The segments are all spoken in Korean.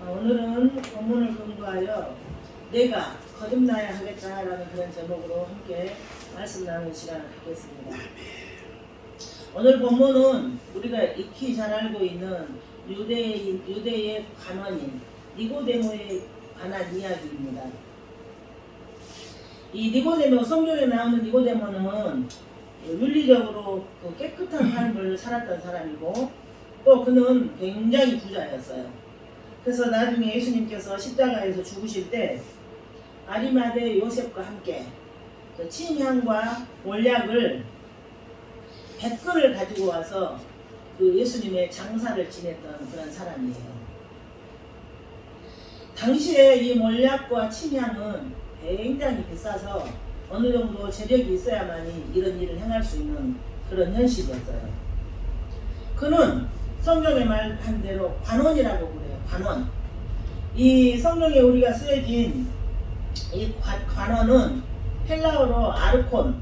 오늘은 본문을 공부하여 내가 거듭나야 하겠다라는 그런 제목으로 함께 말씀 나누는 시간을 갖겠습니다. 오늘 본문은 우리가 익히 잘 알고 있는 유대의 관원인 니고데모에 관한 이야기입니다. 이 니고데모, 성경에 나오는 니고데모는 윤리적으로 깨끗한 삶을 살았던 사람이고 또 그는 굉장히 부자였어요. 그래서 나중에 예수님께서 십자가에서 죽으실 때 아리마대 요셉과 함께 침향과 몰약을 100근을 가지고 와서 그 예수님의 장사를 지냈던 그런 사람이에요. 당시에 이 몰약과 침향은 굉장히 비싸서 어느 정도 재력이 있어야만이 이런 일을 행할 수 있는 그런 현실이었어요. 그는 성경에 말한 대로 관원이라고 그래요. 관원. 이 성경에 우리가 쓰여진 이 관원은 헬라어로 아르콘.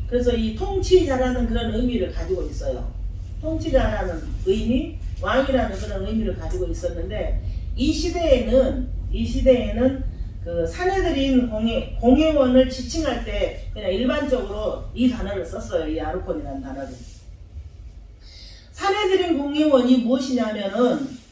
그래서 이 통치자라는 그런 의미를 가지고 있어요. 통치자라는 의미, 왕이라는 그런 의미를 가지고 있었는데 이 시대에는 그 사내들인 공회원을 지칭할 때 그냥 일반적으로 이 단어를 썼어요. 이 아르콘이라는 단어를. 사내들인 공회원이 무엇이냐면은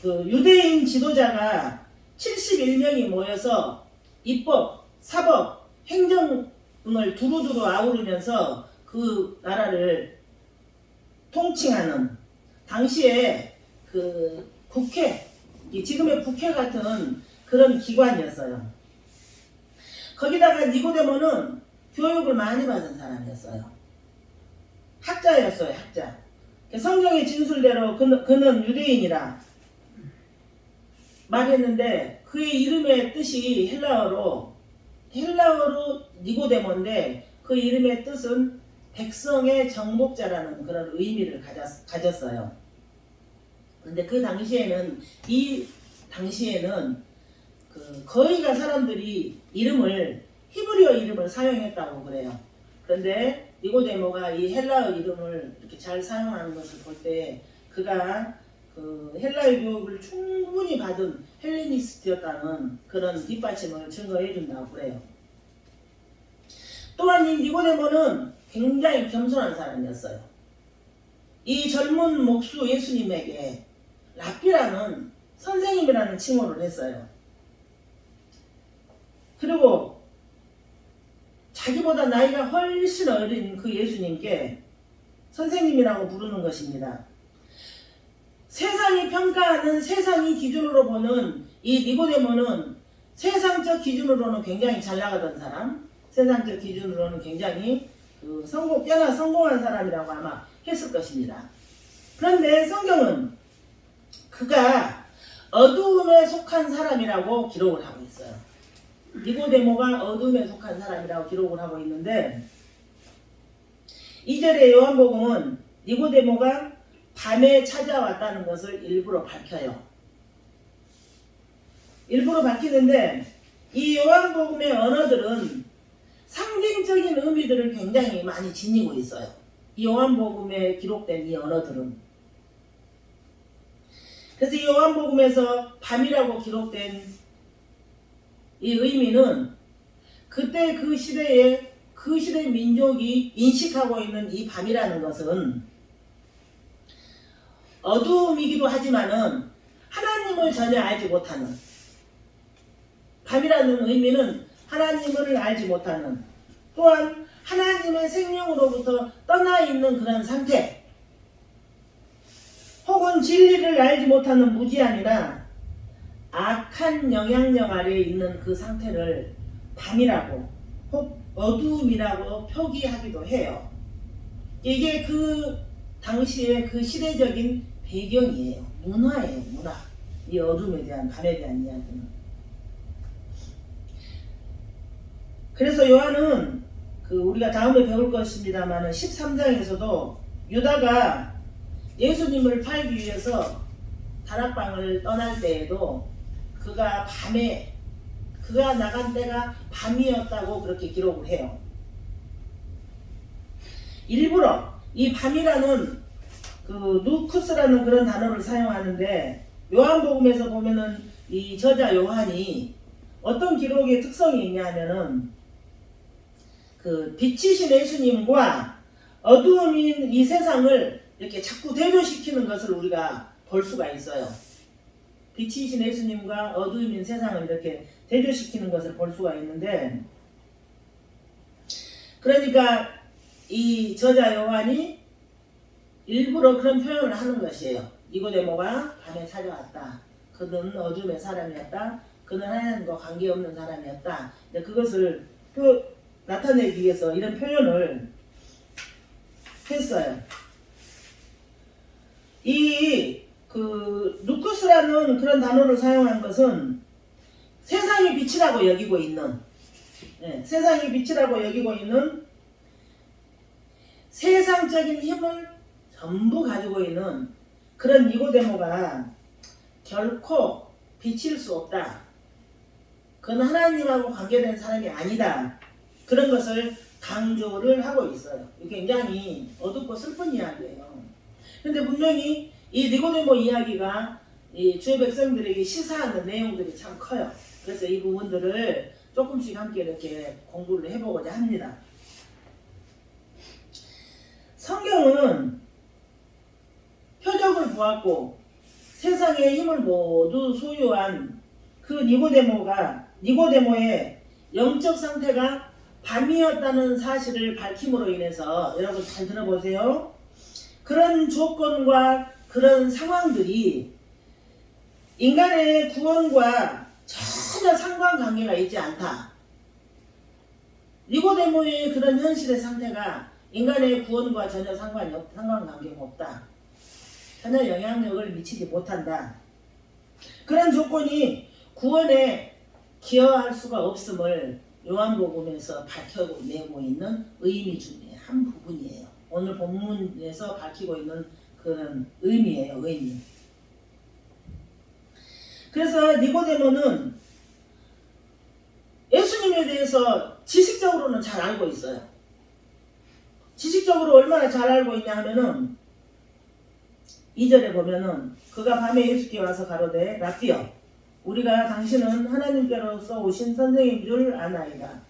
그 유대인 지도자가 71명이 모여서 입법, 사법, 행정 등을 두루두루 아우르면서 그 나라를 통칭하는 당시에 그 국회, 지금의 국회 같은 그런 기관이었어요. 거기다가 니고데모는 교육을 많이 받은 사람이었어요. 학자였어요, 학자. 성경의 진술대로 그는 유대인이라 말했는데 그의 이름의 뜻이 헬라어로 니고데모인데 그 이름의 뜻은 백성의 정복자라는 그런 의미를 가졌어요. 근데 그 당시에는 그 거의가 사람들이 히브리어 이름을 사용했다고 그래요. 그런데 니고데모가 이 헬라어 이름을 이렇게 잘 사용하는 것을 볼 때 그가 그 헬라어 교육을 충분히 받은 헬레니스트였다는 그런 뒷받침을 증거해 준다고 그래요. 또한 이 니고데모는 굉장히 겸손한 사람이었어요. 이 젊은 목수 예수님에게 랍비라는 선생님이라는 칭호를 했어요. 그리고 자기보다 나이가 훨씬 어린 그 예수님께 선생님이라고 부르는 것입니다. 세상이 평가하는 세상이 기준으로 보는 이 니고데모는 세상적 기준으로는 굉장히 잘 나가던 사람, 세상적 기준으로는 굉장히 꽤나 성공한 사람이라고 아마 했을 것입니다. 그런데 성경은 그가 어두움에 속한 사람이라고 기록을 하고 있어요. 니고데모가 어둠에 속한 사람이라고 기록을 하고 있는데 2절의 요한복음은 니고데모가 밤에 찾아왔다는 것을 일부러 밝혀요. 일부러 밝히는데 이 요한복음의 언어들은 상징적인 의미들을 굉장히 많이 지니고 있어요. 이 요한복음에 기록된 이 언어들은. 그래서 이 요한복음에서 밤이라고 기록된 이 의미는 그때 그 시대 민족이 인식하고 있는 이 밤이라는 것은 어두움이기도 하지만은 하나님을 전혀 알지 못하는, 밤이라는 의미는 하나님을 알지 못하는, 또한 하나님의 생명으로부터 떠나 있는 그런 상태, 혹은 진리를 알지 못하는 무지함이나 악한 영향력 아래에 있는 그 상태를 밤이라고 혹 어두움이라고 표기하기도 해요. 이게 그 당시의 그 시대적인 배경이에요. 문화예요, 문화. 이 어둠에 대한, 밤에 대한 이야기는. 그래서 요한은 우리가 다음에 배울 것입니다만 13장에서도 유다가 예수님을 팔기 위해서 다락방을 떠날 때에도 그가 나간 때가 밤이었다고 그렇게 기록을 해요. 일부러 이 밤이라는 누쿠스라는 그런 단어를 사용하는데 요한복음에서 보면은 이 저자 요한이 어떤 기록의 특성이 있냐면은 그 빛이신 예수님과 어두움인 이 세상을 이렇게 자꾸 대조시키는 것을 우리가 볼 수가 있어요. 빛이신 예수님과 어두움인 세상을 이렇게 대조시키는 것을 볼 수가 있는데, 그러니까 이 저자 요한이 일부러 그런 표현을 하는 것이에요. 니고데모가 밤에 찾아왔다. 그는 어둠의 사람이었다. 그는 하나님과 관계없는 사람이었다. 그것을 나타내기 위해서 이런 표현을 했어요. 이 루쿠스라는 그런 단어를 사용한 것은 세상의 빛이라고 여기고 있는, 세상의 빛이라고 여기고 있는 세상적인 힘을 전부 가지고 있는 그런 니고데모가 결코 빛일 수 없다. 그는 하나님하고 관계된 사람이 아니다. 그런 것을 강조를 하고 있어요. 굉장히 어둡고 슬픈 이야기예요. 그런데 분명히 이 니고데모 이야기가 이 주의 백성들에게 시사하는 내용들이 참 커요. 그래서 이 부분들을 조금씩 함께 이렇게 공부를 해보고자 합니다. 성경은 표적을 보았고 세상의 힘을 모두 소유한 그 니고데모의 영적 상태가 밤이었다는 사실을 밝힘으로 인해서, 여러분 잘 들어보세요. 그런 조건과 그런 상황들이 인간의 구원과 전혀 상관관계가 있지 않다. 니고데모의 그런 현실의 상태가 인간의 구원과 전혀 상관관계가 없다. 전혀 영향력을 미치지 못한다. 그런 조건이 구원에 기여할 수가 없음을 요한복음에서 밝혀내고 있는 의미 중에 한 부분이에요. 오늘 본문에서 밝히고 있는 그런 의미예요. 의미. 그래서 니고데모는 예수님에 대해서 지식적으로는 잘 알고 있어요. 지식적으로 얼마나 잘 알고 있냐 하면은 2절에 보면은 그가 밤에 예수께 와서 가로되 라삐여 우리가 당신은 하나님께로서 오신 선생인 줄 아나이다.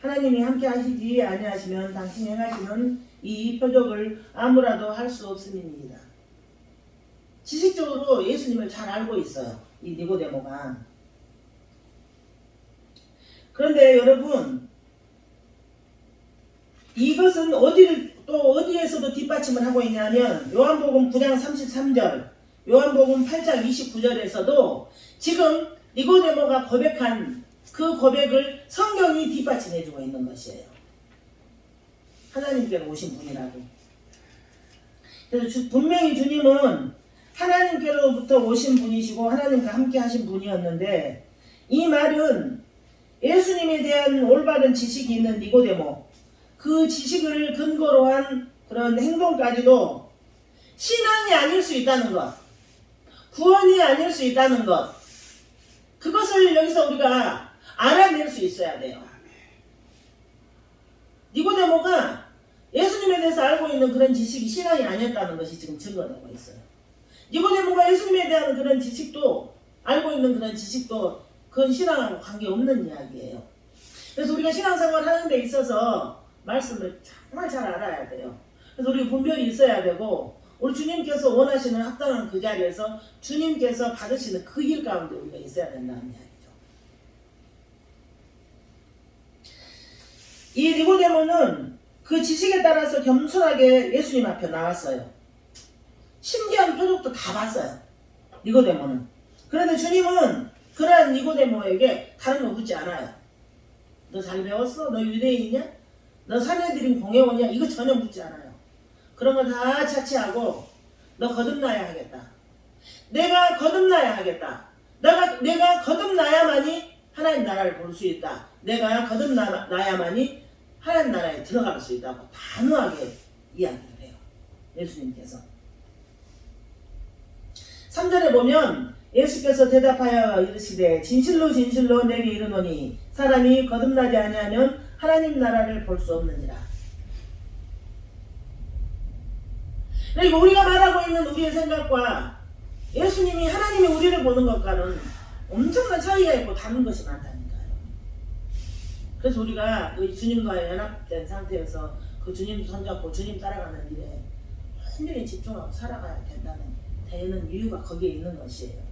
하나님이 함께 하시지 아니하시면 당신이 행하시는 이 표적을 아무라도 할 수 없음이니이다. 지식적으로 예수님을 잘 알고 있어요. 이 니고데모가. 그런데 여러분, 이것은 어디에서도 뒷받침을 하고 있냐면 요한복음 9장 33절, 요한복음 8장 29절에서도 지금 니고데모가 고백한 그 고백을 성경이 뒷받침해주고 있는 것이에요. 하나님께로 오신 분이라고. 그래서 분명히 주님은 하나님께로부터 오신 분이시고 하나님과 함께 하신 분이었는데, 이 말은 예수님에 대한 올바른 지식이 있는 니고데모, 그 지식을 근거로 한 그런 행동까지도 신앙이 아닐 수 있다는 것, 구원이 아닐 수 있다는 것, 그것을 여기서 우리가 알아낼 수 있어야 돼요. 니고데모가 예수님에 대해서 알고 있는 그런 지식이 신앙이 아니었다는 것이 지금 증거되고 있어요. 니고데모가 예수님에 대한 그런 지식도, 알고 있는 그런 지식도 그건 신앙하고 관계없는 이야기예요. 그래서 우리가 신앙생활 하는 데 있어서 말씀을 정말 잘 알아야 돼요. 그래서 우리 분별이 있어야 되고, 우리 주님께서 원하시는 합당한 그 자리에서 주님께서 받으시는 그 일 가운데 우리가 있어야 된다는 이야기죠. 이 니고데모는 그 지식에 따라서 겸손하게 예수님 앞에 나왔어요. 신기한 표적도 다 봤어요. 니고데모는. 그런데 주님은 그러한 니고데모에게 다른 거 묻지 않아요. 너 잘 배웠어? 너 유대인이냐? 너 사내들인 공회원이야? 이거 전혀 묻지 않아요. 그런 거 다 차치하고 너 거듭나야 하겠다. 내가 거듭나야 하겠다. 내가 거듭나야만이 하나님 나라를 볼 수 있다. 내가 거듭나야만이 하나님 나라에 들어갈 수 있다고 단호하게 이야기를 해요. 예수님께서. 3절에 보면 예수께서 대답하여 이르시되 진실로 진실로 내게 이르노니 사람이 거듭나지 아니하면 하나님 나라를 볼 수 없느니라. 그러니까 우리가 말하고 있는 우리의 생각과 예수님이 하나님이 우리를 보는 것과는 엄청난 차이가 있고 다른 것이 많다니까요. 그래서 우리가 그 주님과 연합된 상태에서 그 주님 손잡고 주님 따라가는 일에 완전히 집중하고 살아가야 되는 이유가 거기에 있는 것이에요.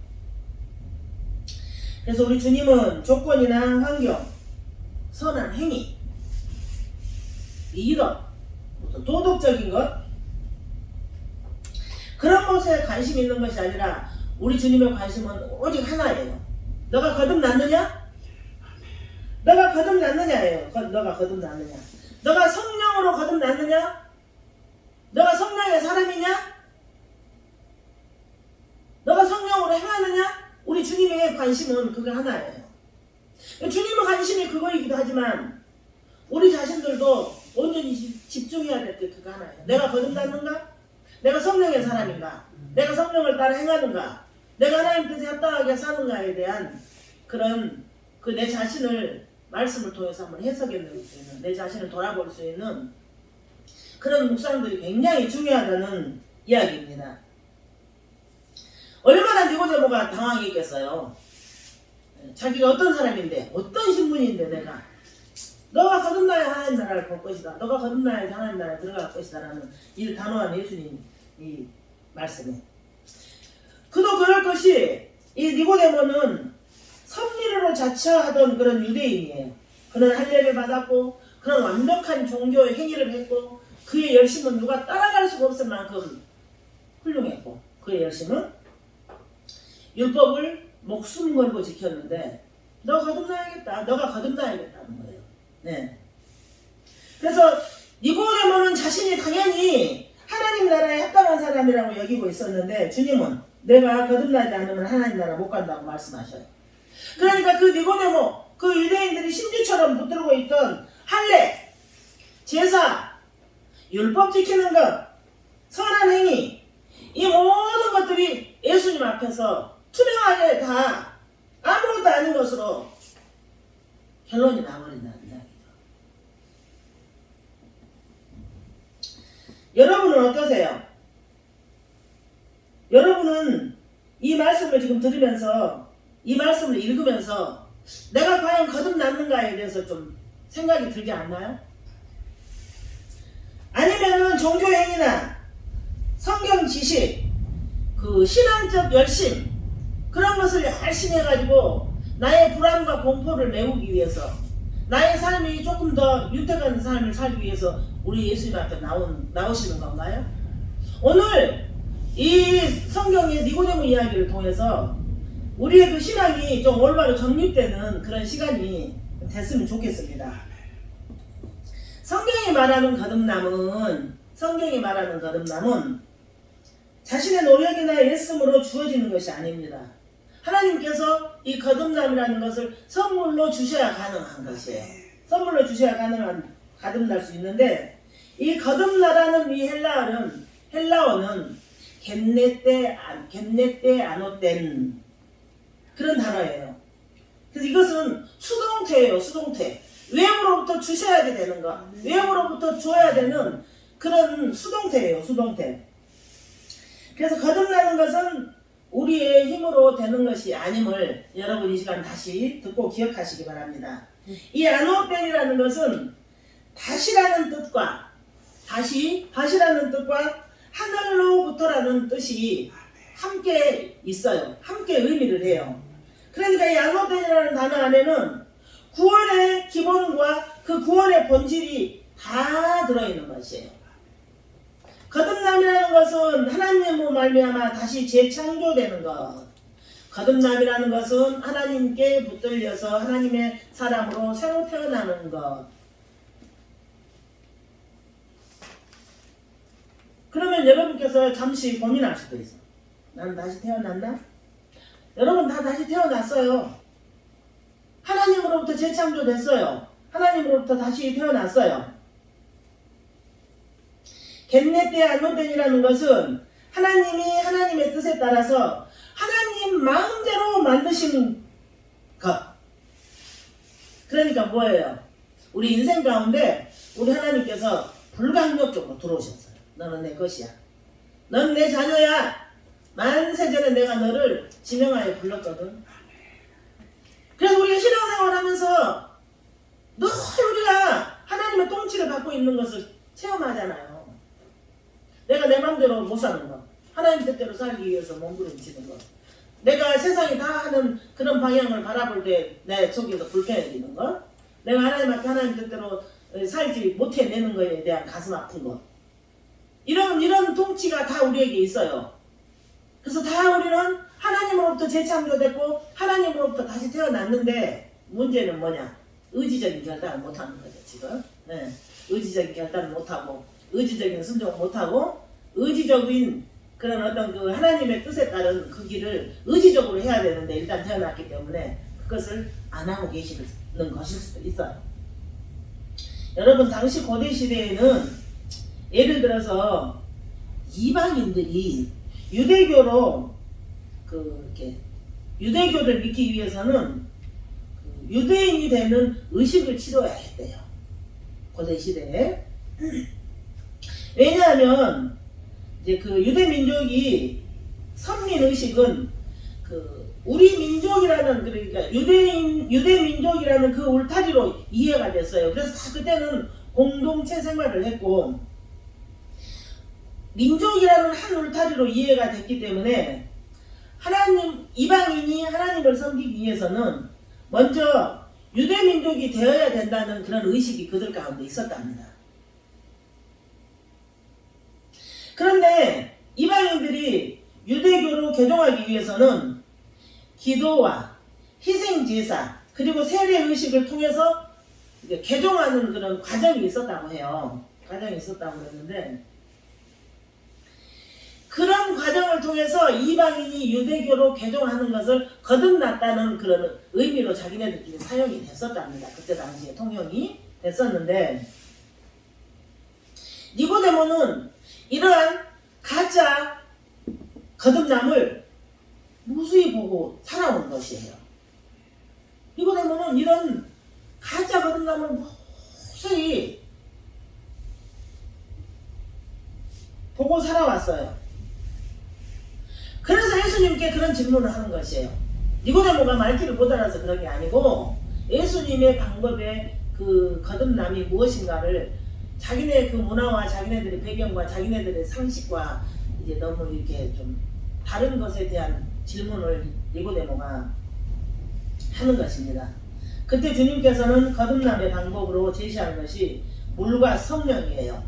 그래서 우리 주님은 조건이나 환경, 선한 행위, 이런 도덕적인 것, 그런 것에 관심이 있는 것이 아니라 우리 주님의 관심은 오직 하나예요. 너가 거듭났느냐? 너가 거듭났느냐예요. 너가 거듭났느냐? 너가 성령으로 거듭났느냐? 너가 성령의 사람이냐? 너가 성령으로 행하느냐? 우리 주님의 관심은 그거 하나예요. 주님의 관심이 그거이기도 하지만 우리 자신들도 온전히 집중해야 될 게 그거 하나예요. 내가 거듭났는가? 내가 성령의 사람인가? 내가 성령을 따라 행하는가? 내가 하나님 뜻에 합당하게 사는가에 대한 그런 그 내 자신을 말씀을 통해서 한번 해석해낼 수 있는, 내 자신을 돌아볼 수 있는 그런 묵상들이 굉장히 중요하다는 이야기입니다. 얼마나 니고데모가 당황했겠어요. 자기가 어떤 사람인데, 어떤 신분인데 너가 거듭나야 하나님 나라를 볼 것이다. 너가 거듭나야 하나님 나라에 들어갈 것이다. 라는 이 단호한 예수님 이 말씀에. 그도 그럴 것이 이 니고데모는 섭리로 자처하던 그런 유대인이에요. 그는 할례를 받았고 그런 완벽한 종교의 행위를 했고 그의 열심은 누가 따라갈 수가 없을 만큼 훌륭했고 그의 열심은 율법을 목숨 걸고 지켰는데 너 거듭나야겠다. 너가 거듭나야겠다는 거예요. 네. 그래서 니고데모는 자신이 당연히 하나님 나라에 합당한 사람이라고 여기고 있었는데 주님은 내가 거듭나지 않으면 하나님 나라 못 간다고 말씀하셔요. 그러니까 그 니고데모, 그 유대인들이 신주처럼 붙들고 있던 할례, 제사, 율법 지키는 것, 선한 행위, 이 모든 것들이 예수님 앞에서 투명하게 다 아무것도 아닌 것으로 결론이 나버린다는 이야기죠. 여러분은 어떠세요? 여러분은 이 말씀을 지금 들으면서 이 말씀을 읽으면서 내가 과연 거듭났는가에 대해서 좀 생각이 들지 않나요? 아니면은 종교행위나 성경 지식, 그 신앙적 열심 그런 것을 열심히 해가지고 나의 불안과 공포를 메우기 위해서 나의 삶이 조금 더 윤택한 삶을 살기 위해서 우리 예수님 앞에 나오시는 건가요? 오늘 이 성경의 니고데모 이야기를 통해서 우리의 그 신앙이 좀 올바로 정립되는 그런 시간이 됐으면 좋겠습니다. 성경이 말하는 거듭남은 자신의 노력이나 애씀으로 주어지는 것이 아닙니다. 하나님께서 이 거듭남이라는 것을 선물로 주셔야 가능한 것이에요. 선물로 주셔야 거듭날 수 있는데 이 거듭나라는 이 헬라어는 겟네떼 아노텐 그런 단어예요. 그래서 이것은 수동태예요. 수동태. 외부로부터 주셔야 되는 것. 외부로부터 줘야 되는 그런 수동태예요. 수동태. 그래서 거듭나는 것은 우리의 힘으로 되는 것이 아님을 여러분 이 시간 다시 듣고 기억하시기 바랍니다. 이 아노텐이라는 것은 다시라는 뜻과 하늘로부터라는 뜻이 함께 있어요. 함께 의미를 해요. 그러니까 이 아노텐이라는 단어 안에는 구원의 기본과 그 구원의 본질이 다 들어있는 것이에요. 거듭남이라는 것은 하나님으로 말미암아 다시 재창조되는 것. 거듭남이라는 것은 하나님께 붙들려서 하나님의 사람으로 새로 태어나는 것. 그러면 여러분께서 잠시 고민할 수도 있어. 나는 다시 태어났나? 여러분 다 다시 태어났어요. 하나님으로부터 재창조됐어요. 하나님으로부터 다시 태어났어요. 겟네떼 아노텐이라는 것은 하나님이 하나님의 뜻에 따라서 하나님 마음대로 만드신 것. 그러니까 뭐예요? 우리 인생 가운데 우리 하나님께서 불가항력적으로 들어오셨어요. 너는 내 것이야. 넌 내 자녀야. 만세전에 내가 너를 지명하여 불렀거든. 그래서 우리가 신앙생활 하면서 늘 우리가 하나님의 통치를 받고 있는 것을 체험하잖아요. 내가 내 맘대로 못 사는 거, 하나님 뜻대로 살기 위해서 몸부림치는 거, 내가 세상이 다 하는 그런 방향을 바라볼 때 내 속에서 불편해지는 거, 내가 하나님 앞에 하나님 뜻대로 살지 못해내는 거에 대한 가슴 아픈 거, 이런 통치가 다 우리에게 있어요. 그래서 다 우리는 하나님으로부터 재창조됐고 하나님으로부터 다시 태어났는데, 문제는 뭐냐? 의지적인 결단을 못하는 거죠 지금. 네. 의지적인 결단을 못하고, 의지적인 순종을 못하고, 의지적인 그런 어떤 그 하나님의 뜻에 따른 그 길을 의지적으로 해야 되는데, 일단 태어났기 때문에 그것을 안 하고 계시는 것일 수도 있어요. 여러분, 당시 고대 시대에는 예를 들어서 이방인들이 유대교로 이렇게 유대교를 믿기 위해서는 유대인이 되는 의식을 치러야 했대요. 고대 시대에. 왜냐하면 이제 그 유대 민족이 선민 의식은 우리 민족이라는, 그러니까 유대 민족이라는 그 울타리로 이해가 됐어요. 그래서 다 그때는 공동체 생활을 했고, 민족이라는 한 울타리로 이해가 됐기 때문에 이방인이 하나님을 섬기기 위해서는 먼저 유대 민족이 되어야 된다는 그런 의식이 그들 가운데 있었답니다. 그런데 이방인들이 유대교로 개종하기 위해서는 기도와 희생제사 그리고 세례의식을 통해서 개종하는 그런 과정이 있었다고 해요. 과정이 있었다고 그랬는데, 그런 과정을 통해서 이방인이 유대교로 개종하는 것을 거듭났다는 그런 의미로 자기네들끼리 사용이 됐었답니다. 그때 당시에 통용이 됐었는데, 니고데모는 이러한 가짜 거듭남을 무수히 보고 살아온 것이에요. 니고데모는 이런 가짜 거듭남을 무수히 보고 살아왔어요. 그래서 예수님께 그런 질문을 하는 것이에요. 니고데모가 말귀를 못 알아서 그런 게 아니고, 예수님의 방법의 그 거듭남이 무엇인가를 자기네 그 문화와 자기네들의 배경과 자기네들의 상식과 이제 너무 이렇게 좀 다른 것에 대한 질문을 니고데모가 하는 것입니다. 그때 주님께서는 거듭남의 방법으로 제시한 것이 물과 성령이에요.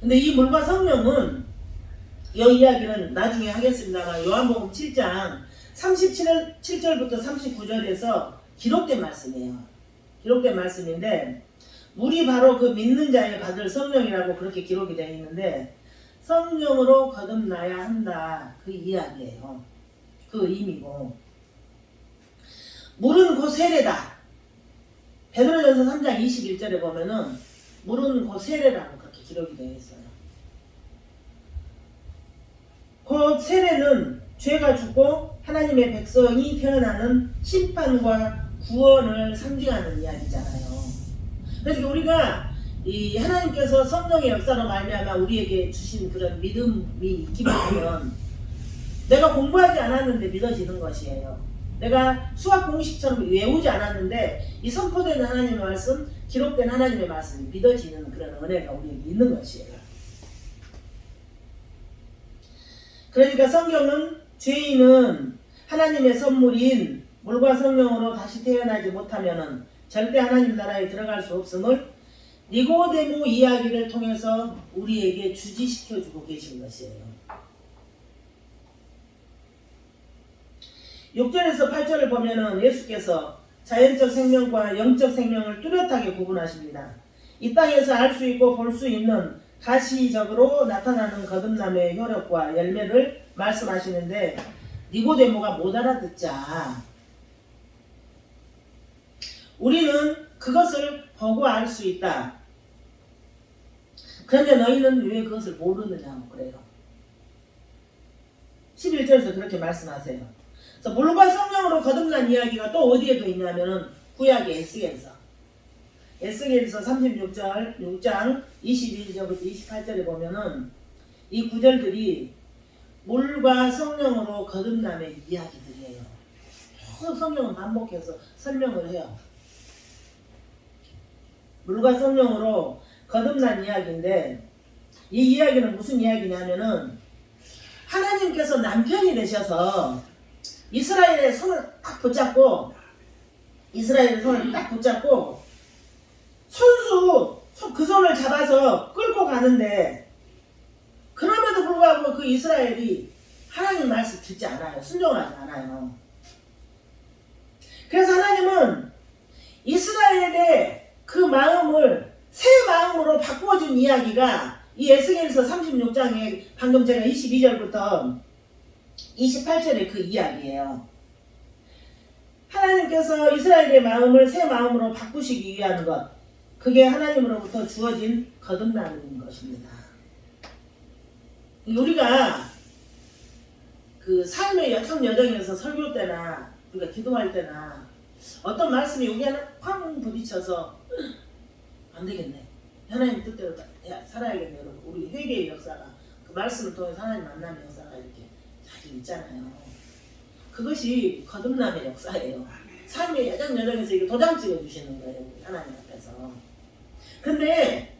근데 이 물과 성령은, 이 이야기는 나중에 하겠습니다만, 요한복음 7장 37절부터 39절에서 기록된 말씀이에요. 기록된 말씀인데, 물이 바로 그 믿는 자에 받을 성령이라고 그렇게 기록이 되어 있는데, 성령으로 거듭나야 한다, 그 이야기예요. 그 의미고, 물은 곧 세례다. 베드로전서 3장 21절에 보면은 물은 곧 세례라고 그렇게 기록이 되어 있어요. 곧 세례는 죄가 죽고 하나님의 백성이 태어나는 심판과 구원을 상징하는 이야기잖아요. 그러니까 우리가 이 하나님께서 성령의 역사로 말미암아 우리에게 주신 그런 믿음이 있기만 하면, 내가 공부하지 않았는데 믿어지는 것이에요. 내가 수학 공식처럼 외우지 않았는데 이 선포되는 하나님의 말씀, 기록된 하나님의 말씀이 믿어지는 그런 은혜가 우리에게 있는 것이에요. 그러니까 성경은 죄인은 하나님의 선물인 물과 성령으로 다시 태어나지 못하면 절대 하나님 나라에 들어갈 수 없음을 니고데모 이야기를 통해서 우리에게 주지시켜주고 계신 것이에요. 6절에서 8절을 보면은 예수께서 자연적 생명과 영적 생명을 뚜렷하게 구분하십니다. 이 땅에서 알 수 있고 볼 수 있는 가시적으로 나타나는 거듭남의 효력과 열매를 말씀하시는데, 니고데모가 못 알아듣자 우리는 그것을 보고 알 수 있다. 그런데 너희는 왜 그것을 모르느냐고 그래요. 11절에서 그렇게 말씀하세요. 그래서 물과 성령으로 거듭난 이야기가 또 어디에도 있냐면은 구약의 에스겔서 36절 6장 21절부터 28절에 보면은 이 구절들이 물과 성령으로 거듭남의 이야기들이에요. 계속 성경은 반복해서 설명을 해요. 물과 성령으로 거듭난 이야기인데 이 이야기는 무슨 이야기냐면은 하나님께서 남편이 되셔서 이스라엘의 손을 딱 붙잡고 손수 그 손을 잡아서 끌고 가는데 그럼에도 불구하고 그 이스라엘이 하나님 말씀 듣지 않아요. 순종하지 않아요. 그래서 하나님은 이스라엘의 그 마음을 새 마음으로 바꾸어준 이야기가 이 에스겔서 36장에 방금 제가 22절부터 28절의 그 이야기예요. 하나님께서 이스라엘의 마음을 새 마음으로 바꾸시기 위한 것, 그게 하나님으로부터 주어진 거듭남인 것입니다. 우리가 그 삶의 여정에서 설교 때나 우리가 기도할 때나 어떤 말씀이 여기 하나 쾅 부딪혀서 안 되겠네, 하나님 뜻대로 살아야겠네, 우리 회개의 역사가 그 말씀을 통해 하나님 만남의 역사가 이렇게 자주 있잖아요. 그것이 거듭남의 역사예요. 삶의 여정에서 이게 도장 찍어주시는 거예요, 하나님 앞에서. 근데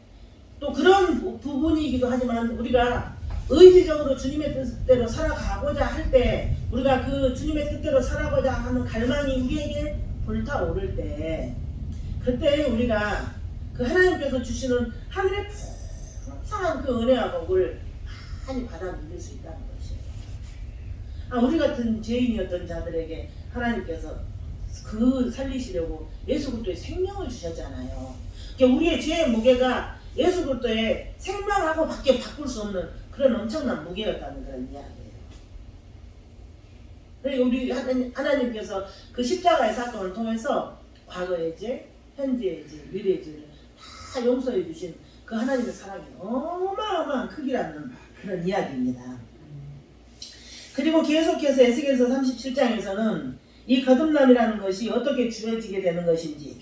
또 그런 부분이기도 하지만 우리가 의지적으로 주님의 뜻대로 살아가고자 할 때, 우리가 그 주님의 뜻대로 살아가고자 하는 갈망이 우리에게 불타오를 때, 그때 우리가 그 하나님께서 주시는 하늘의 풍성한 그 은혜와 복을 많이 받아 누릴 수 있다는 것이에요. 우리 같은 죄인이었던 자들에게 하나님께서 그 살리시려고 예수 그리스도의 생명을 주셨잖아요. 그러니까 우리의 죄의 무게가 예수 그리스도의 생명하고 밖에 바꿀 수 없는 그런 엄청난 무게였다는 그런 이야기예요. 그리고 우리 하나님께서 그 십자가의 사건을 통해서 과거의 죄, 현재의 죄, 미래의 죄를 다 용서해 주신 그 하나님의 사랑이 어마어마한 크기라는 그런 이야기입니다. 그리고 계속해서 에스겔서 37장에서는 이 거듭남이라는 것이 어떻게 주어지게 되는 것인지,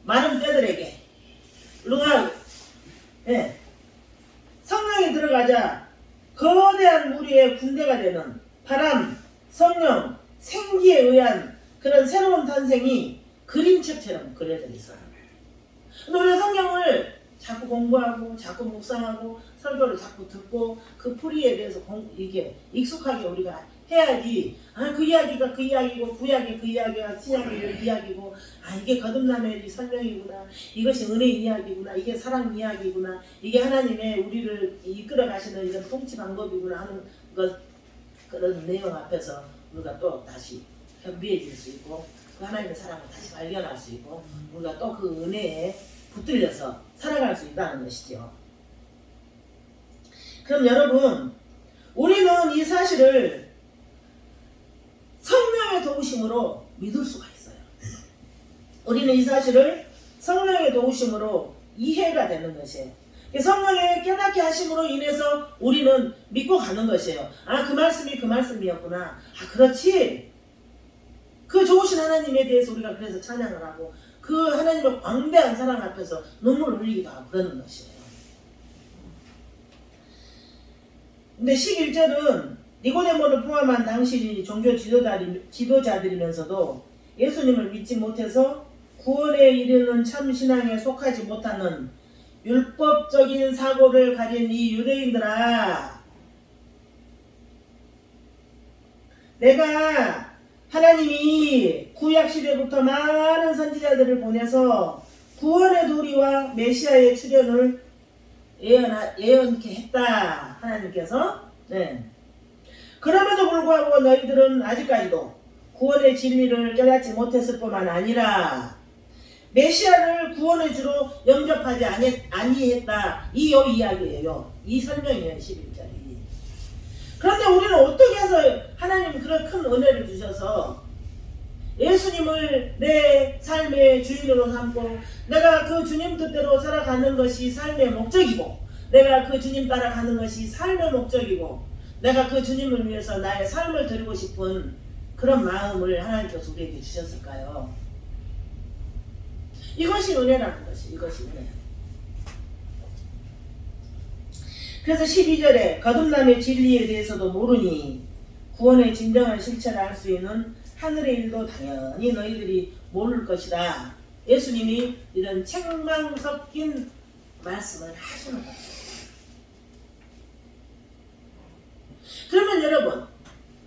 마른 뼈들에게 성령이 들어가자 거대한 무리의 군대가 되는 바람, 성령, 생기에 의한 그런 새로운 탄생이 그림책처럼 그려져 있어요. 근데 우리가 성경을 자꾸 공부하고 자꾸 묵상하고 설교를 자꾸 듣고 그 풀이에 대해서 이게 익숙하게 우리가 해야지, 그 이야기가 그 이야기고 구약이 그 이야기가 신약이 그 이야기고, 이게 거듭남의 설명이구나, 이것이 은혜 이야기구나, 이게 사랑 이야기구나, 이게 하나님의 우리를 이끌어 가시는 이런 통치 방법이구나 하는 것, 그런 내용 앞에서 우리가 또 다시 현비해질 수 있고 그 하나님의 사랑을 다시 발견할 수 있고 우리가 또 그 은혜에 붙들려서 살아갈 수 있다는 것이죠. 그럼 여러분, 우리는 이 사실을 성령의 도우심으로 믿을 수가 있어요. 우리는 이 사실을 성령의 도우심으로 이해가 되는 것이에요. 성령의 깨닫게 하심으로 인해서 우리는 믿고 가는 것이에요. 그 말씀이 그 말씀이었구나. 그렇지. 그 좋으신 하나님에 대해서 우리가 그래서 찬양을 하고 그 하나님의 광대한 사랑 앞에서 눈물을 흘리기도 하고 그러는 것이에요. 근데 11절은 니고데모를 포함한 당신이 종교 지도자들이면서도 예수님을 믿지 못해서 구원에 이르는 참 신앙에 속하지 못하는 율법적인 사고를 가진 이 유대인들아, 내가 하나님이 구약시대부터 많은 선지자들을 보내서 구원의 도리와 메시아의 출현을 예언케 했다. 하나님께서. 그럼에도 불구하고 너희들은 아직까지도 구원의 진리를 깨닫지 못했을 뿐만 아니라 메시아를 구원의 주로 영접하지 아니했다. 이 이야기예요. 이 설명이에요. 11절이. 그런데 우리는 어떻게 해서 하나님이 그런 큰 은혜를 주셔서 예수님을 내 삶의 주인으로 삼고 내가 그 주님 뜻대로 살아가는 것이 삶의 목적이고, 내가 그 주님 따라가는 것이 삶의 목적이고, 내가 그 주님을 위해서 나의 삶을 드리고 싶은 그런 마음을 하나님께서 우리에게 주셨을까요? 이것이 은혜라는 것이, 이것이 은혜. 그래서 12절에 거듭남의 진리에 대해서도 모르니 구원의 진정한 실체를 알 수 있는 하늘의 일도 당연히 너희들이 모를 것이다. 예수님이 이런 책망 섞인 말씀을 하시는 거죠. 그러면 여러분,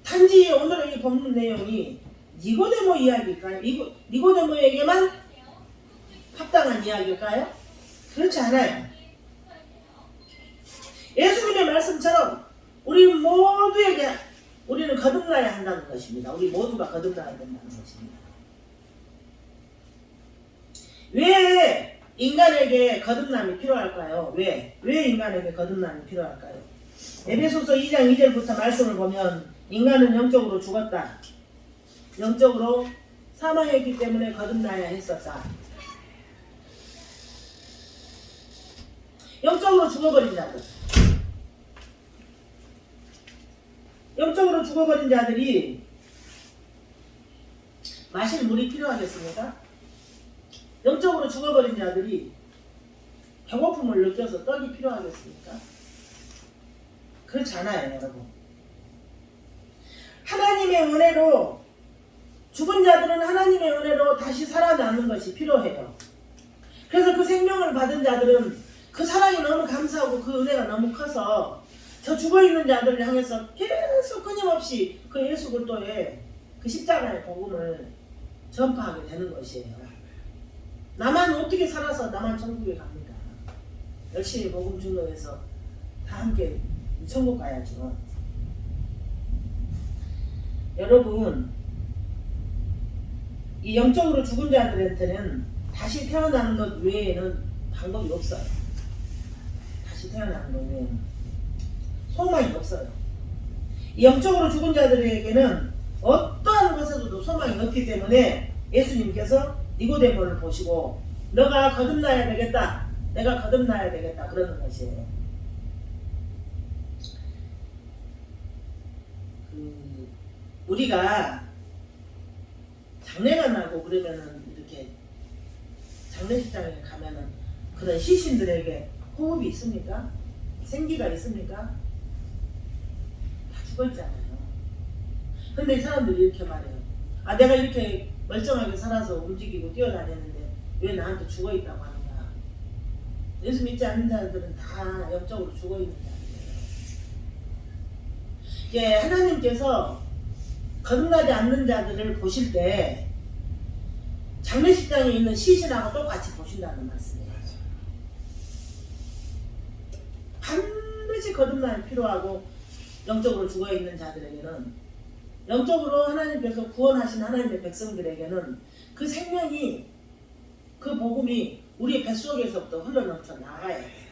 단지 오늘의 이 본문 내용이 니고데모 이야기일까요? 니고데모에게만 합당한 이야기일까요? 그렇지 않아요. 예수님의 말씀처럼 우리 모두에게 우리는 거듭나야 한다는 것입니다. 우리 모두가 거듭나야 된다는 것입니다. 왜 인간에게 거듭남이 필요할까요? 왜 인간에게 거듭남이 필요할까요? 에베소서 2장 2절부터 말씀을 보면 인간은 영적으로 죽었다. 영적으로 사망했기 때문에 거듭나야 했었다. 영적으로 죽어버린 자들. 영적으로 죽어버린 자들이 마실 물이 필요하겠습니까? 영적으로 죽어버린 자들이 배고픔을 느껴서 떡이 필요하겠습니까? 그렇지 않아요, 여러분. 하나님의 은혜로 죽은 자들은 하나님의 은혜로 다시 살아나는 것이 필요해요. 그래서 그 생명을 받은 자들은 그 사랑이 너무 감사하고 그 은혜가 너무 커서 저 죽어있는 자들을 향해서 계속 끊임없이 그 예수 그리스도의 그 십자가의 복음을 전파하게 되는 것이에요. 나만 어떻게 살아서 나만 천국에 갑니까? 열심히 복음 증거해서 다 함께 천국 가야죠. 여러분, 이 영적으로 죽은 자들한테는 다시 태어나는 것 외에는 방법이 없어요. 다시 태어나는 것 외에는 소망이 없어요. 이 영적으로 죽은 자들에게는 어떠한 것에서도 소망이 없기 때문에 예수님께서 니고데모를 보시고 너가 거듭나야 되겠다. 내가 거듭나야 되겠다. 그러는 것이에요. 우리가 장례가 나고 그러면은 이렇게 장례식장에 가면은 그런 시신들에게 호흡이 있습니까? 생기가 있습니까? 다 죽어있잖아요. 근데 이 사람들이 이렇게 말해요. 아, 내가 이렇게 멀쩡하게 살아서 움직이고 뛰어다녔는데 왜 나한테 죽어있다고 하느냐. 예수 믿지 않는 자들은 다 영적으로 죽어있는 자들이에요. 이게 하나님께서 거듭나지 않는 자들을 보실 때 장례식장에 있는 시신하고 똑같이 보신다는 말씀이에요. 반드시 거듭남이 필요하고 영적으로 죽어있는 자들에게는, 영적으로 하나님께서 구원하신 하나님의 백성들에게는 그 생명이, 그 복음이 우리의 뱃속에서부터 흘러넘쳐 나가야 돼요.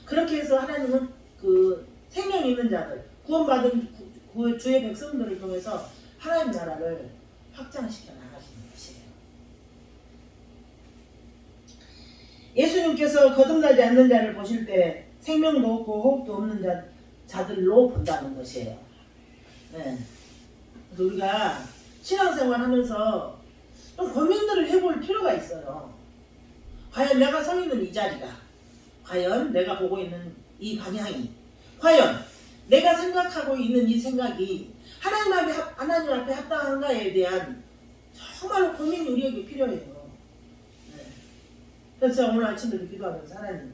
그렇게 해서 하나님은 그 생명이 있는 자들, 구원받은 그 주의 백성들을 통해서 하나님 나라를 확장시켜 나가시는 것이에요. 예수님께서 거듭나지 않는 자를 보실 때 생명도 없고 호흡도 없는 자들로 본다는 것이에요. 네. 그래서 우리가 신앙생활 하면서 좀 고민들을 해볼 필요가 있어요. 과연 내가 서 있는 이 자리가, 과연 내가 보고 있는 이 방향이, 과연 내가 생각하고 있는 이 생각이 하나님 앞에 합당한가에 대한 정말로 고민이 우리에게 필요해요. 네. 그래서 오늘 아침에도 기도하면서 하나님,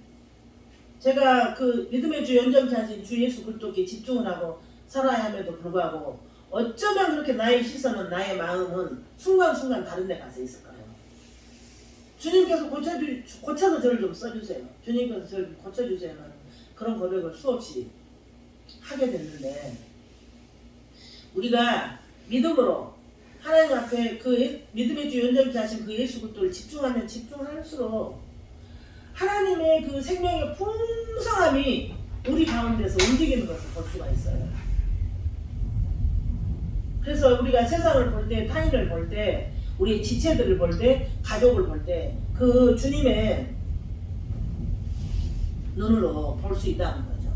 제가 그 믿음의 주 연정케 하신 주 예수 그리스도께 집중을 하고 살아야 함에도 불구하고 어쩌면 그렇게 나의 시선은, 나의 마음은 순간순간 다른 데 가서 있을까요? 주님께서 고쳐서 저를 좀 써주세요. 주님께서 저를 고쳐주세요. 그런 고백을 수없이 하게 됐는데, 우리가 믿음으로 하나님 앞에 그 믿음의 주 연정케 하신 그 예수 그리스도를 집중하면 집중할수록 하나님의 그 생명의 풍성함이 우리 가운데서 움직이는 것을 볼 수가 있어요. 그래서 우리가 세상을 볼 때, 타인을 볼 때, 우리의 지체들을 볼 때, 가족을 볼 때 그 주님의 눈으로 볼 수 있다는 거죠.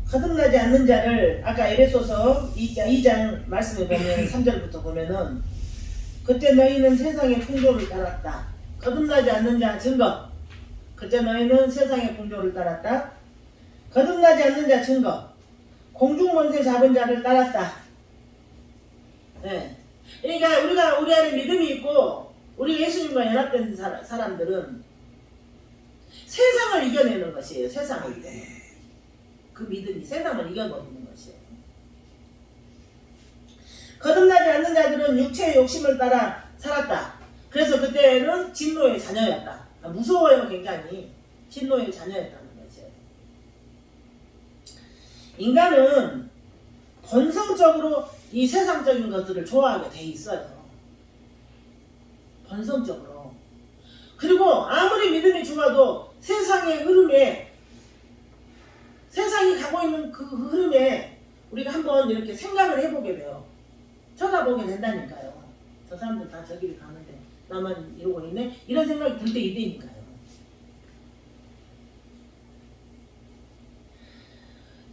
거듭나지 않는 자를 아까 에베소서 2장 말씀에 보면 3절부터 보면은 그때 너희는 세상의 풍조를 따랐다. 거듭나지 않는 자 증거. 그때 너희는 세상의 풍조를 따랐다. 거듭나지 않는 자 증거. 공중권세 잡은 자를 따랐다. 네. 그러니까 우리 안에 믿음이 있고 우리 예수님과 연합된 사람들은 세상을 이겨내는 것이에요. 세상을 이겨내는. 그 믿음이 세상을 이겨버리는 것이에요. 거듭나지 않는 자들은 육체의 욕심을 따라 살았다. 그래서 그때는 진노의 자녀였다. 무서워요. 굉장히. 진노의 자녀였다는 거죠. 인간은 본성적으로 이 세상적인 것들을 좋아하게 돼 있어요. 본성적으로. 그리고 아무리 믿음이 좋아도 세상의 흐름에, 세상이 가고 있는 그 흐름에 우리가 한번 이렇게 생각을 해보게 돼요. 쳐다보게 된다니까요. 저 사람들 다 저기를 가는데 나만 이러고 있네? 이런 생각이 들 때 이때니까요.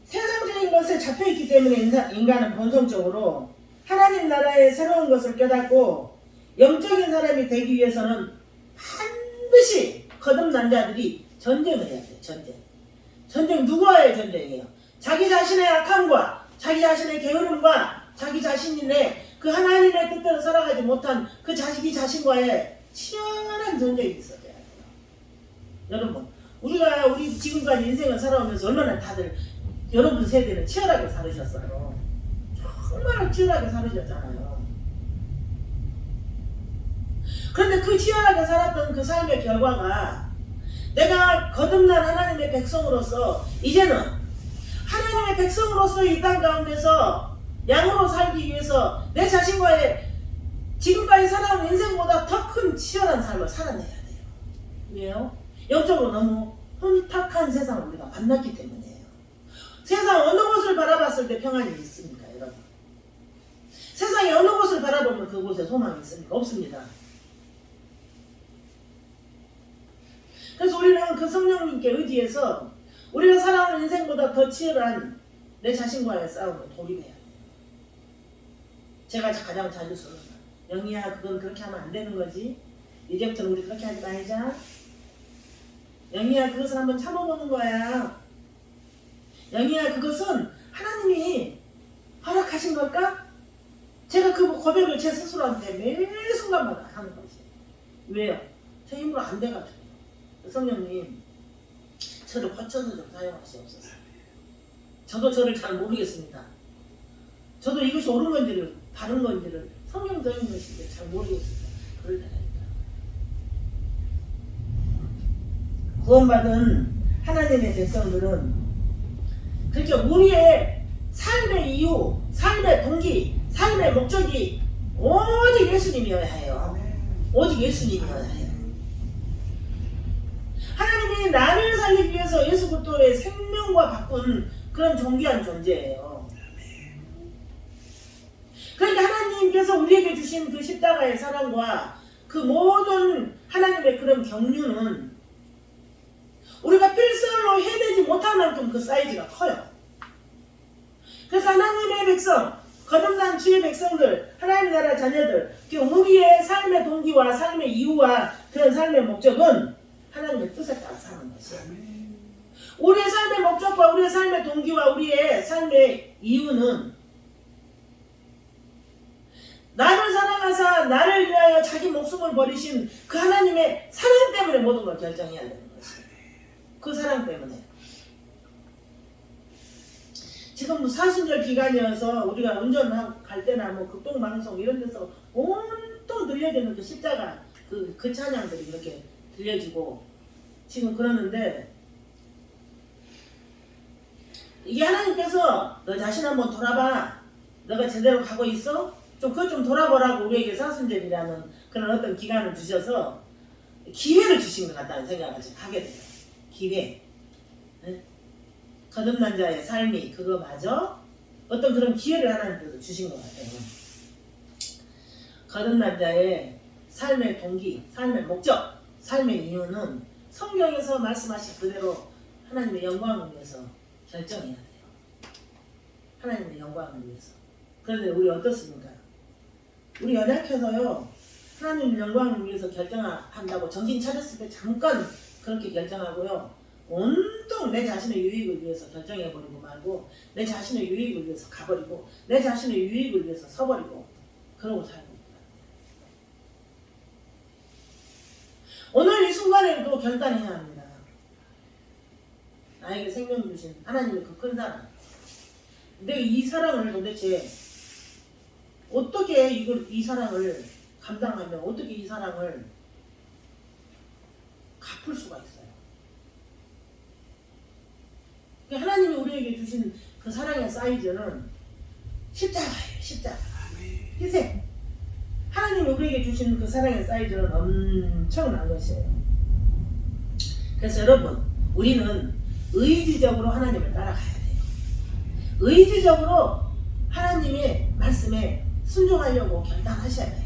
세상적인 것에 잡혀있기 때문에 인간은 본성적으로 하나님 나라의 새로운 것을 깨닫고 영적인 사람이 되기 위해서는 반드시 거듭난 자들이 전쟁을 해야 돼요. 전쟁 누구와의 전쟁이에요? 자기 자신의 악함과 자기 자신의 게으름과 자기 자신의 그 하나님의 뜻대로 살아가지 못한 그 자기 자신과의 치열한 전쟁이 있어야 돼요. 여러분, 우리 지금까지 인생을 살아오면서 얼마나 다들 여러분 세대는 치열하게 살으셨어요. 정말 치열하게 살으셨잖아요. 그런데 그 치열하게 살았던 그 삶의 결과가 내가 거듭난 하나님의 백성으로서 이제는 하나님의 백성으로서 이 땅 가운데서 양으로 살기 위해서 내 자신과의 지금까지 살아온 인생보다 더 큰 치열한 삶을 살아내야 돼요. 왜요? 영적으로 너무 혼탁한 세상을 우리가 만났기 때문이에요. 세상 어느 곳을 바라봤을 때 평안이 있습니까, 여러분? 세상에 어느 곳을 바라보면 그곳에 소망이 있습니까? 없습니다. 그래서 우리는 그 성령님께 의지해서 우리가 살아온 인생보다 더 치열한 내 자신과의 싸움을 돌입해야 돼요. 제가 가장 자주 쓰는 말, 영희야 그건 그렇게 하면 안 되는 거지. 이제부터는 우리 그렇게 하지 말자. 영희야 그것을 한번 참아보는 거야. 영희야 그것은 하나님이 허락하신 걸까? 제가 그 고백을 제 스스로한테 매 순간마다 하는 거지. 왜요? 제 힘으로 안 돼가지고. 성령님 저를 거쳐서 좀 사용하시옵소서. 저도 저를 잘 모르겠습니다. 저도 이것이 옳은 건지를 바른 건지를 성경적인 것인지 잘 모르겠습니다. 그럴 때가 있다. 구원받은 하나님의 백성들은 그렇게 우리의 삶의 이유, 삶의 동기, 삶의 목적이 오직 예수님이어야 해요. 오직 예수님이어야 해요. 하나님이 나를 살리기 위해서 예수 그리스도의 생명과 바꾼 그런 존귀한 존재예요. 그러니까 하나님께서 우리에게 주신 그 십자가의 사랑과 그 모든 하나님의 그런 경륜은 우리가 필설로 해내지 못할 만큼 그 사이즈가 커요. 그래서 하나님의 백성, 거듭난 주의 백성들, 하나님 나라 자녀들, 우리의 삶의 동기와 삶의 이유와 그런 삶의 목적은 하나님의 뜻에 따라 사는 것이에요. 우리의 삶의 목적과 우리의 삶의 동기와 우리의 삶의 이유는 나를 사랑하사 나를 위하여 자기 목숨을 버리신 그 하나님의 사랑 때문에 모든 걸 결정해야 되는 것이에요. 그 사랑 때문에. 지금 사순절 기간이어서 우리가 운전할 때나 뭐 극동방송 이런 데서 온통 들려지는 그 십자가 그 찬양들이 이렇게 들려지고 지금 그러는데 이게 하나님께서 너 자신 한번 돌아봐. 너가 제대로 가고 있어? 그것 좀 돌아보라고 우리에게 사순절이라는 그런 어떤 기간을 주셔서 기회를 주신 것 같다는 생각을 하게 돼요. 기회. 네? 거듭난 자의 삶이 그거마저 어떤 그런 기회를 하나님께서 주신 것 같아요. 거듭난 자의 삶의 동기, 삶의 목적, 삶의 이유는 성경에서 말씀하신 그대로 하나님의 영광을 위해서 결정해야 돼요. 하나님의 영광을 위해서. 그런데 우리 어떻습니까? 우리 연약해서요. 하나님 영광을 위해서 결정한다고 정신 차렸을 때 잠깐 그렇게 결정하고요. 온통 내 자신의 유익을 위해서 결정해버리고 말고 내 자신의 유익을 위해서 가버리고 내 자신의 유익을 위해서 서버리고 그러고 살고 있다. 오늘 이 순간에도 결단해야 합니다. 나에게 생명 주신 하나님의 그 큰 사랑, 내가 이 사랑을 도대체 어떻게 이 사랑을 감당하면 어떻게 이 사랑을 갚을 수가 있어요. 하나님이 우리에게 주신 그 사랑의 사이즈는 십자가예요. 십자가. 희생. 하나님이 우리에게 주신 그 사랑의 사이즈는 엄청난 것이에요. 그래서 여러분, 우리는 의지적으로 하나님을 따라가야 돼요. 의지적으로 하나님의 말씀에 순종하려고 결단하셔야 돼요.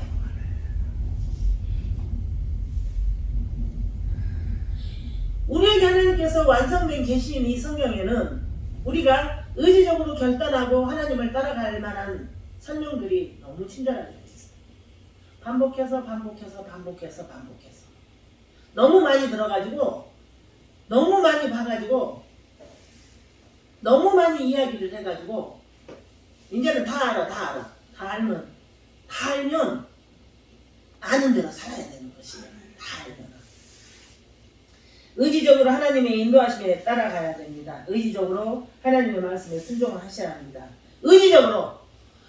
우리에게 하나님께서 완성된 계시인 이 성경에는 우리가 의지적으로 결단하고 하나님을 따라갈 만한 설명들이 너무 친절하게 되어 있어요. 반복해서 너무 많이 들어가지고 너무 많이 봐가지고 너무 많이 이야기를 해가지고 이제는 다 알아. 다 알면 아는 대로 살아야 되는 것이에요. 다 알면 의지적으로 하나님의 인도하심에 따라가야 됩니다. 의지적으로 하나님의 말씀에 순종을 하셔야 합니다. 의지적으로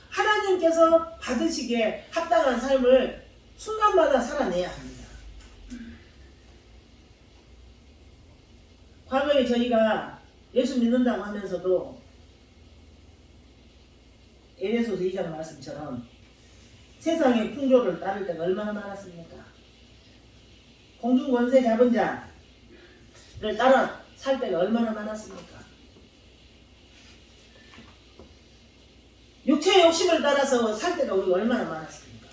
하나님께서 받으시기에 합당한 삶을 순간마다 살아내야 합니다. 과거에 저희가 예수 믿는다고 하면서도 에베소서 2장 말씀처럼 세상의 풍조를 따를 때가 얼마나 많았습니까? 공중 권세 잡은 자를 따라 살 때가 얼마나 많았습니까? 육체의 욕심을 따라서 살 때가 우리가 얼마나 많았습니까?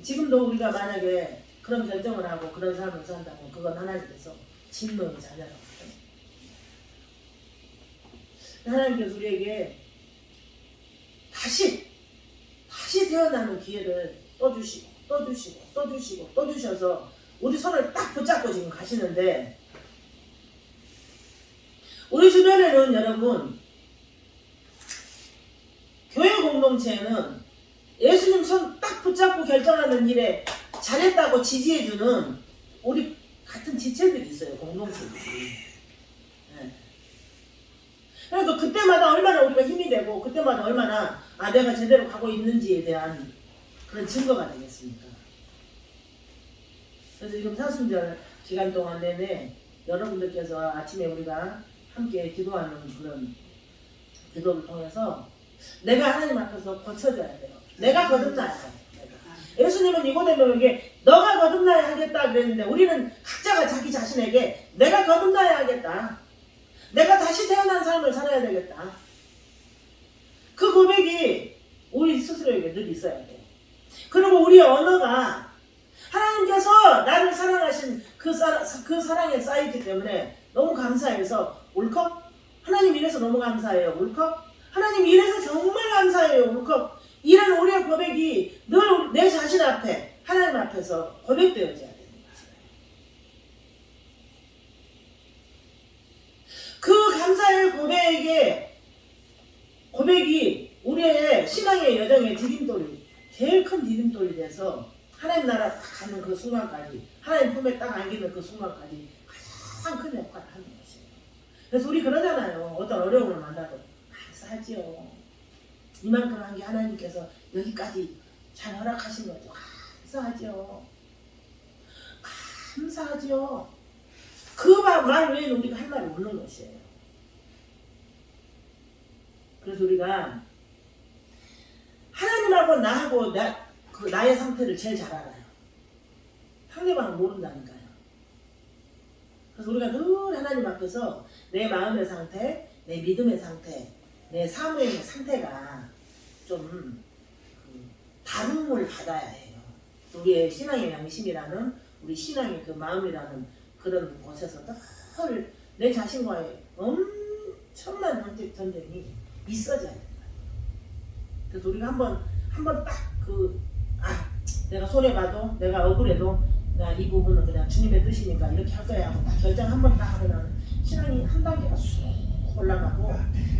지금도 우리가 만약에 그런 결정을 하고 그런 삶을 산다면 그건 하나님께서 진노의 자녀라고 합니다. 하나님께서 우리에게 다시 태어나는 기회를 또 주셔서 우리 손을 딱 붙잡고 지금 가시는데, 우리 주변에는 여러분 교회 공동체에는 예수님 손 딱 붙잡고 결정하는 일에 잘했다고 지지해주는 우리 같은 지체들이 있어요. 공동체들이. 네. 그래서 그때마다 얼마나 우리가 힘이 되고 그때마다 얼마나 내가 제대로 가고 있는지에 대한 그런 증거가 되겠습니까? 그래서 지금 사순절 기간 동안 내내 여러분들께서 아침에 우리가 함께 기도하는 그런 기도를 통해서 내가 하나님 앞에서 고쳐져야 돼요. 내가 거듭나야 돼요. 예수님은 니고데모에게 너가 거듭나야 하겠다 그랬는데, 우리는 각자가 자기 자신에게 내가 거듭나야 하겠다, 내가 다시 태어난 삶을 살아야 되겠다, 그 고백이 우리 스스로에게 늘 있어야 돼요. 그리고 우리의 언어가 하나님께서 나를 사랑하신 그 사랑의 사이즈 때문에 너무 감사해서 울컥, 하나님 이래서 너무 감사해요 울컥, 하나님 이래서 정말 감사해요 울컥, 이런 우리의 고백이 늘 내 자신 앞에 하나님 앞에서 고백되어져야 되는 거죠. 그 감사의 고백이 우리의 신앙의 여정의 디딤돌이, 제일 큰 디딤돌이 돼서 하나님 나라 딱 가는 그 순간까지, 하나님 품에 딱 안기는 그 순간까지 가장 큰 역할을 하는 것이에요. 그래서 우리 그러잖아요. 어떤 어려움을 만나도 감사하지요. 이만큼 한 게 하나님께서 여기까지 잘 허락하신 거죠. 감사하지요. 그 말 외에는 우리가 할 말이 없는 것이에요. 그래서 우리가 하나님하고 나하고 나의 상태를 제일 잘 알아요. 상대방은 모른다니까요. 그래서 우리가 늘 하나님 앞에서 내 마음의 상태, 내 믿음의 상태, 내 사모의 상태가 좀 다룸을 받아야 해요. 우리의 신앙의 양심이라는, 우리 신앙의 그 마음이라는 그런 곳에서 늘 내 자신과의 엄청난 영적 전쟁이 있어져야 된다. 그래서 우리가 한번 딱 내가 손해봐도, 내가 억울해도 그러니까 이 부분은 그냥 주님의 뜻이니까 이렇게 할 거야 하고 딱 결정 한 번 딱 하면 신앙이 한 단계가 쑥 올라가고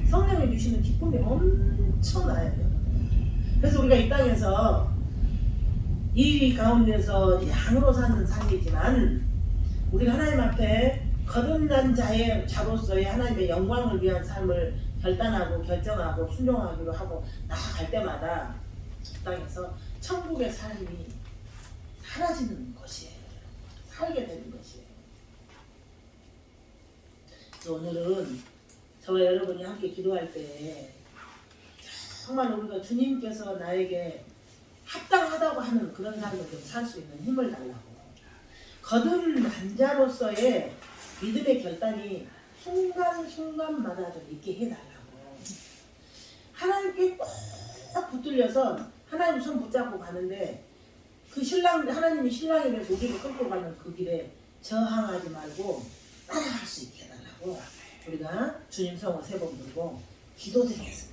성령이 주시는 기쁨이 엄청나요. 그래서 우리가 이 땅에서 이 가운데서 양으로 사는 삶이지만 우리가 하나님 앞에 거듭난 자로서의 하나님의 영광을 위한 삶을 결단하고 결정하고 순종하기로 하고 나아갈 때마다 이 땅에서 천국의 삶이 사라지는 것이에요. 살게 되는 것이에요. 오늘은 저와 여러분이 함께 기도할 때 정말 우리가 주님께서 나에게 합당하다고 하는 그런 삶을 좀 살 수 있는 힘을 달라고. 거듭난 자로서의 믿음의 결단이 순간순간마다 좀 있게 해달라고. 하나님께 꼭 붙들려서 하나님 손 붙잡고 가는데 그 신랑, 하나님이 신랑에 대해서 우리를 끌고 가는 그 길에 저항하지 말고 따라갈 수 있게 해달라고 우리가 주님 성을 세 번 부르고 기도드리겠습니다.